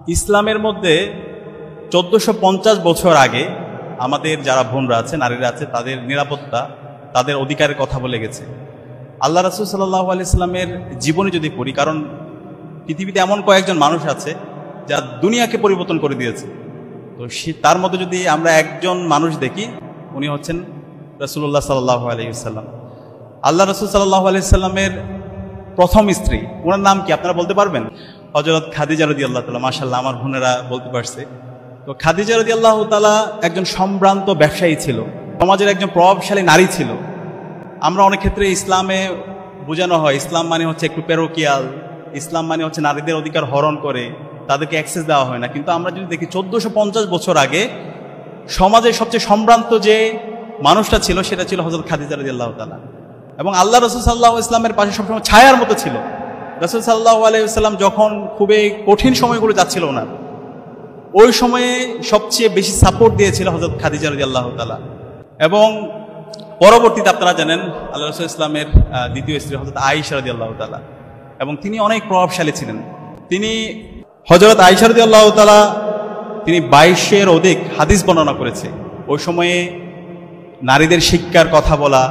ইসলামের মধ্যে 1450 বছর আগে আমাদের যারা বোনরা আছে, নারীরা আছে, তাদের নিরাপত্তা, তাদের অধিকারের কথা বলে গেছে। আল্লাহ রাসূল সাল্লাল্লাহু আলাইহি সাল্লামের জীবনী যদি পড়ি, কারণ পৃথিবীতে এমন কয়েকজন মানুষ আছে যা দুনিয়াকে পরিবর্তন করে দিয়েছে, তো তার মধ্যে যদি আমরা একজন মানুষ দেখি, উনি হচ্ছেন রাসূলুল্লাহ সাল্লাল্লাহু আলাইহি ওয়াসাল্লাম। আল্লাহ রাসূল সাল্লাল্লাহু আলাইহি সাল্লামের প্রথম স্ত্রী, ওনার নাম কি আপনারা বলতে পারবেন? হযরত খাদিজা রাদিয়াল্লাহু তাআলা। মাশাআল্লাহ, আমার বোনেরা বলতে পারছে। তো খাদিজা রাদিয়াল্লাহু তাআলা একজন সম্ভ্রান্ত ব্যবসায়ী ছিল, সমাজের একজন প্রভাবশালী নারী ছিল। আমরা অনেক ক্ষেত্রে ইসলামে বোঝানো হয় ইসলাম মানে হচ্ছে একটু পেরোকিয়াল, ইসলাম মানে হচ্ছে নারীদের অধিকার হরণ করে, তাদেরকে অ্যাক্সেস দেওয়া হয় না। কিন্তু আমরা যদি দেখি 1450 বছর আগে সমাজের সবচেয়ে সম্ভ্রান্ত যে মানুষটা ছিল সেটা ছিল হযরত খাদিজা রাদিয়াল্লাহু তাআলা। এবং আল্লাহ রাসূল সাল্লাল্লাহু আলাইহি ওয়াসাল্লামের পাশে সবসময় ছায়ার মতো ছিল। রাসূল সাল্লাল্লাহু আলাইহি ওয়াসাল্লাম যখন খুবই কঠিন সময়গুলো যাচ্ছিল ওনার, ওই সময়ে সবচেয়ে বেশি সাপোর্ট দিয়েছিল হযরত খাদিজা রাদিয়াল্লাহু তাআলা। এবং পরবর্তীতে আপনারা জানেন আল্লাহ রাসূল ইসলামের দ্বিতীয় স্ত্রী হযরত আয়েশা রাদিয়াল্লাহু তাআলা, এবং তিনি অনেক প্রভাবশালী ছিলেন। তিনি হযরত আয়েশা রাদিয়াল্লাহু তাআলা তিনি 2200-এর অধিক হাদিস বর্ণনা করেছে। ওই সময়ে নারীদের শিক্ষার কথা বলা,